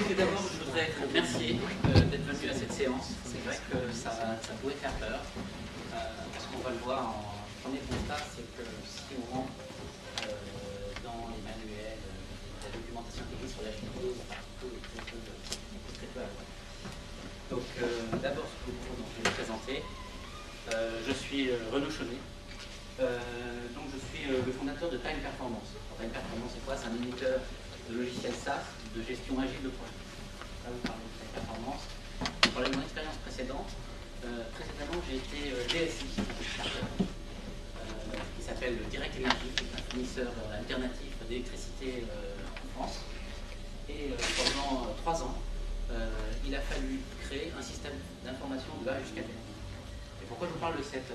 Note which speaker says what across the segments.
Speaker 1: Tout d'abord, je voudrais vous remercier d'être venu à cette séance. C'est vrai que ça pouvait faire peur, parce qu'on va le voir en premier constat, c'est que si on rentre dans les manuels, la documentation technique sur l'agilité, il y a très peu à voir. Donc, d'abord, ce groupe dont je vais me présenter. Je suis Renaud Chaumet. Donc, je suis le fondateur de Time Performance. Time Performance, c'est quoi? C'est un éditeur de logiciels SaaS de gestion agile de projet. Là, vous parlez de Time Performance. Pour mon expérience précédente, précédemment, j'ai été DSI d'une startup qui s'appelle Direct Energy, qui est un fournisseur alternatif d'électricité en France. Et pendant 3 ans, il a fallu créer un système d'information de A jusqu'à Z. Et pourquoi je vous parle de cette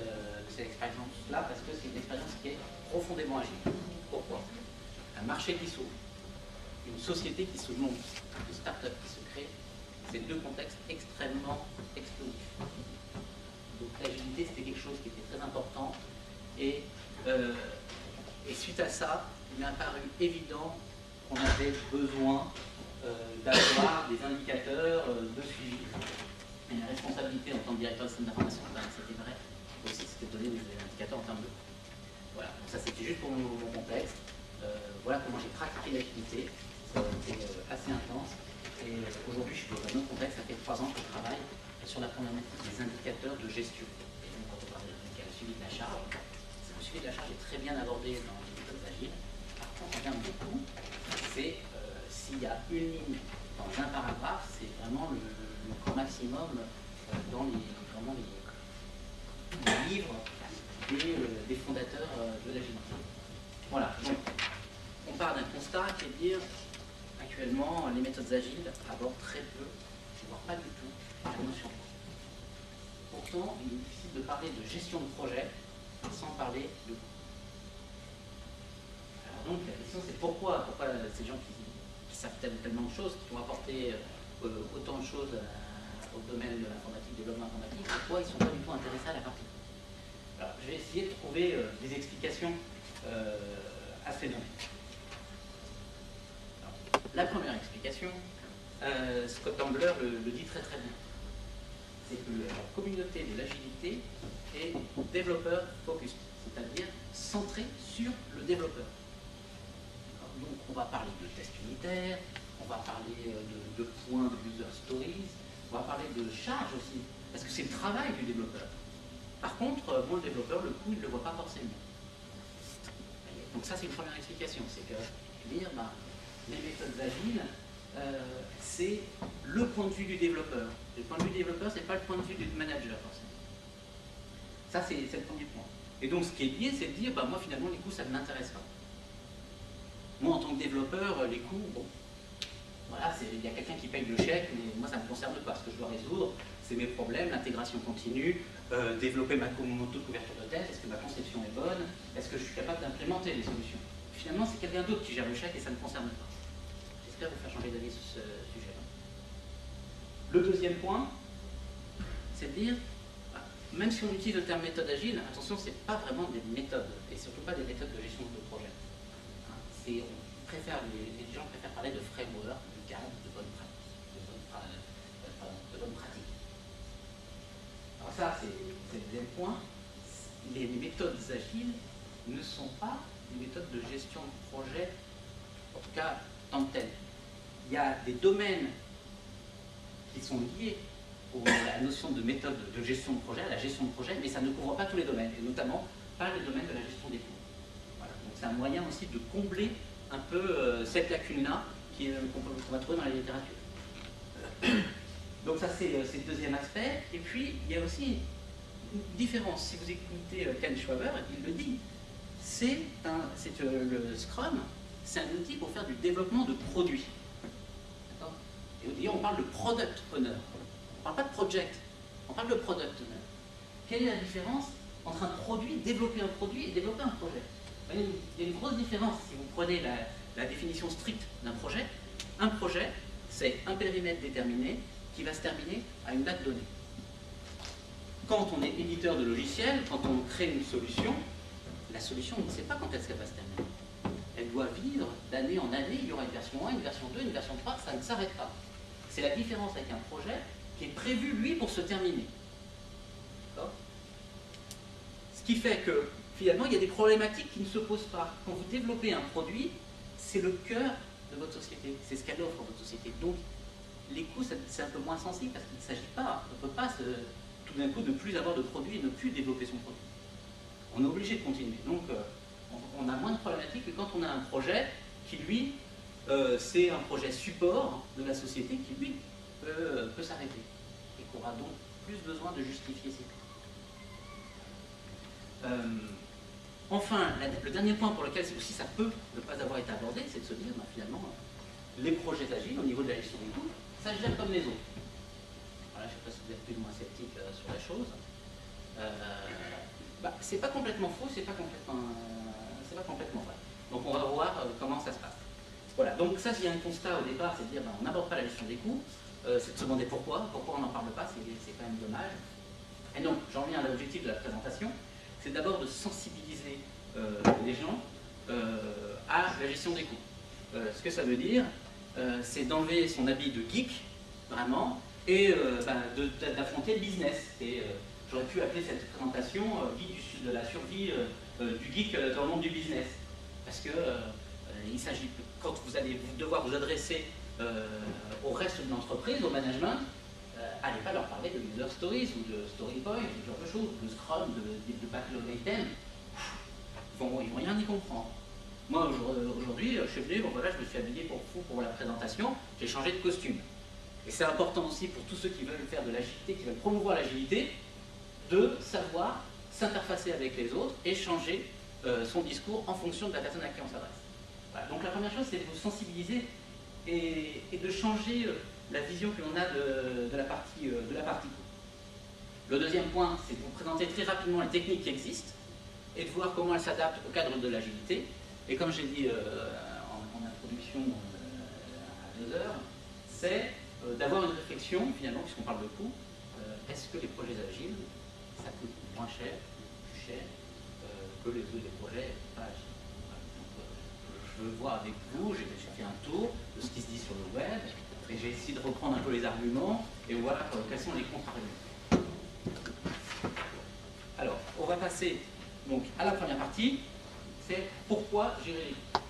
Speaker 1: expérience-là? Parce que c'est une expérience qui est profondément agile. Pourquoi? Un marché qui s'ouvre, une société qui se monte, une start-up qui se crée, c'est deux contextes extrêmement explosifs. Donc l'agilité, c'était quelque chose qui était très important. Et suite à ça, il m'a paru évident qu'on avait besoin d'avoir des indicateurs de suivi. Et la responsabilité en tant que directeur de système d'information, c'était vrai. Aussi, c'était de donner des indicateurs en termes de coût. Voilà, donc ça c'était juste pour mon contexte. Voilà comment j'ai pratiqué l'agilité. Ça a été assez intense. Et aujourd'hui, je suis dans un autre contexte. Ça fait 3 ans que je travaille sur la problématique des indicateurs de gestion. Et donc, quand on parle de suivi de la charge, le suivi de la charge est très bien abordé dans les méthodes agiles. Par contre, en termes de coût, c'est s'il y a une ligne dans un paragraphe, c'est vraiment le coût maximum dans les livres des fondateurs de l'agilité. Voilà, donc on part d'un constat qui est de dire actuellement les méthodes agiles abordent très peu, voire pas du tout, la notion de coût. Pourtant, il est difficile de parler de gestion de projet sans parler de coût. Alors donc la question c'est pourquoi ces gens qui savent tellement de choses, qui ont apporté autant de choses au domaine de l'informatique, du développement informatique, pourquoi ils ne sont pas du tout intéressés à la partie. Alors, je vais essayer de trouver des explications à ce phénomène. Alors, la première explication, Scott Ambler le dit très très bien. C'est que la communauté de l'agilité est développeur focused, c'est-à-dire centrée sur le développeur. Donc on va parler de tests unitaires, on va parler de points de user stories, on va parler de charge aussi, parce que c'est le travail du développeur. Par contre, bon, le développeur, le coût, il ne le voit pas forcément. Donc ça, c'est une première explication, c'est que dire, les méthodes agiles, c'est le point de vue du développeur. Le point de vue du développeur, ce n'est pas le point de vue du manager, forcément. Ça, c'est le premier point. Et donc, ce qui est lié, c'est de dire, moi, finalement, les coûts, ça ne m'intéresse pas. Moi, en tant que développeur, les coûts, bon, voilà, il y a quelqu'un qui paye le chèque, mais moi, ça ne me concerne pas. Ce que je dois résoudre, c'est mes problèmes, l'intégration continue, développer mon taux de couverture de test, est-ce que ma conception est bonne, est-ce que je suis capable d'implémenter les solutions. Finalement, c'est quelqu'un d'autre qui gère le chèque et ça ne me concerne pas. J'espère vous faire changer d'avis sur ce sujet-là. Le deuxième point, c'est de dire, même si on utilise le terme méthode agile, attention, ce n'est pas vraiment des méthodes, et surtout pas des méthodes de gestion de projet. Les gens préfèrent parler de framework, de cadre, de bonne pratique. Alors ça, c'est le deuxième point. Les méthodes agiles ne sont pas des méthodes de gestion de projet, en tout cas tant que telles. Il y a des domaines qui sont liés à la notion de méthode de gestion de projet, à la gestion de projet, mais ça ne couvre pas tous les domaines, et notamment pas les domaines de la gestion des coûts. Voilà. Donc c'est un moyen aussi de combler un peu cette lacune-là qu'on va trouver dans la littérature. Donc ça, c'est le deuxième aspect. Et puis, il y a aussi une différence. Si vous écoutez Ken Schwaber, il le dit. Le Scrum, c'est un outil pour faire du développement de produits. Et on parle de product owner. On ne parle pas de project, on parle de product owner. Quelle est la différence entre un produit, développer un produit et développer un projet? Il y a une grosse différence si vous prenez la définition stricte d'un projet. Un projet, c'est un périmètre déterminé qui va se terminer à une date donnée. Quand on est éditeur de logiciels, quand on crée une solution, la solution, on ne sait pas quand est-ce qu'elle va se terminer. Elle doit vivre d'année en année, il y aura une version 1, une version 2, une version 3, ça ne s'arrête pas. C'est la différence avec un projet qui est prévu, lui, pour se terminer. Ce qui fait que, finalement, il y a des problématiques qui ne se posent pas. Quand vous développez un produit, c'est le cœur de votre société, c'est ce qu'elle offre à votre société. Donc, les coûts, c'est un peu moins sensible parce qu'il ne s'agit pas, on ne peut pas tout d'un coup ne plus avoir de produit et ne plus développer son produit. On est obligé de continuer. Donc, on a moins de problématiques que quand on a un projet qui, lui, c'est un projet support de la société qui, lui, peut s'arrêter et qui aura donc plus besoin de justifier ses coûts. Enfin, le dernier point pour lequel aussi ça peut ne pas avoir été abordé, c'est de se dire, finalement, les projets agiles, au niveau de la gestion des coûts, ça se gère comme les autres. Voilà, je ne sais pas si vous êtes plus ou moins sceptique sur la chose. C'est pas complètement faux, c'est pas complètement vrai. Donc on va voir comment ça se passe. Voilà, donc ça, il y a un constat au départ, c'est de dire, on n'aborde pas la gestion des coûts, c'est de se demander pourquoi on n'en parle pas, c'est quand même dommage. Et donc, j'en reviens à l'objectif de la présentation, c'est d'abord de sensibiliser les gens à la gestion des coûts. Ce que ça veut dire, c'est d'enlever son habit de geek, vraiment, et d'affronter le business. Et j'aurais pu appeler cette présentation guide de la survie du geek dans le monde du business. Parce que il s'agit, quand vous allez devoir vous adresser au reste de l'entreprise, au management, allez pas leur parler de user stories ou de story point, ce genre de choses, de Scrum, de backlog item. Ils vont rien y comprendre. Moi, aujourd'hui, je suis venu, voilà, je me suis habillé pour la présentation, j'ai changé de costume. Et c'est important aussi pour tous ceux qui veulent faire de l'agilité, qui veulent promouvoir l'agilité, de savoir s'interfacer avec les autres et changer son discours en fonction de la personne à qui on s'adresse. Voilà. Donc la première chose, c'est de vous sensibiliser et de changer la vision que l'on a de la partie coût. Le deuxième point, c'est de vous présenter très rapidement les techniques qui existent et de voir comment elles s'adaptent au cadre de l'agilité. Et comme j'ai dit en introduction à 2 heures, c'est d'avoir une réflexion, finalement, puisqu'on parle de coût, est-ce que les projets agiles, ça coûte moins cher, plus cher que les autres projets pas agiles. Voilà. Donc, je veux voir avec vous, j'ai fait un tour de ce qui se dit sur le web, et j'ai essayé de reprendre un peu les arguments, et voilà quels sont les contre-arguments. Alors, on va passer donc, à la première partie, c'est pourquoi gérer les coûts.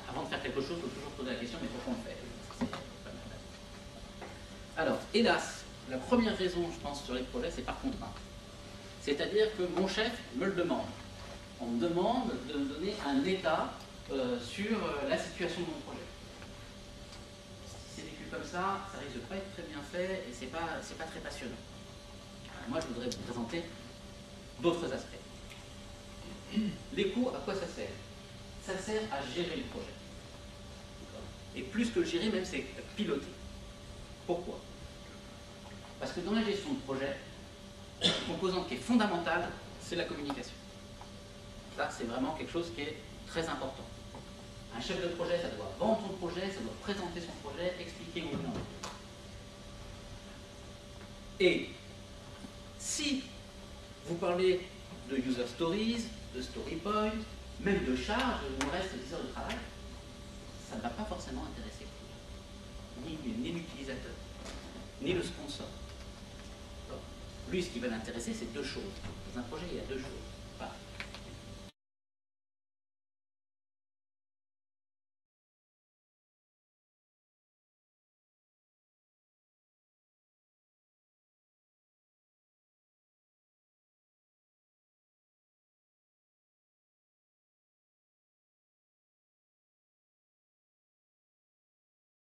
Speaker 1: Avant de faire quelque chose, il faut toujours poser la question, mais pourquoi on le fait? Alors, hélas, la première raison, je pense, sur les projets, c'est par contrainte. C'est-à-dire que mon chef me le demande. On me demande de me donner un état sur la situation de mon projet. Si c'est vécu comme ça risque de ne pas être très bien fait et c'est pas très passionnant. Alors, moi, je voudrais vous présenter d'autres aspects. Les coûts, à quoi ça sert? Ça sert à gérer le projet. Et plus que gérer, même, c'est piloter. Pourquoi? Parce que dans la gestion de projet, une composante qui est fondamentale, c'est la communication. Ça, c'est vraiment quelque chose qui est très important. Un chef de projet, ça doit vendre son projet, ça doit présenter son projet, expliquer où il en est. Et si vous parlez de user stories, de story points, même de charges, il nous reste 10 heures de travail, ça ne va pas forcément intéresser ni l'utilisateur, ni le sponsor. Lui, ce qui va l'intéresser, c'est 2 choses. Dans un projet, il y a 2 choses.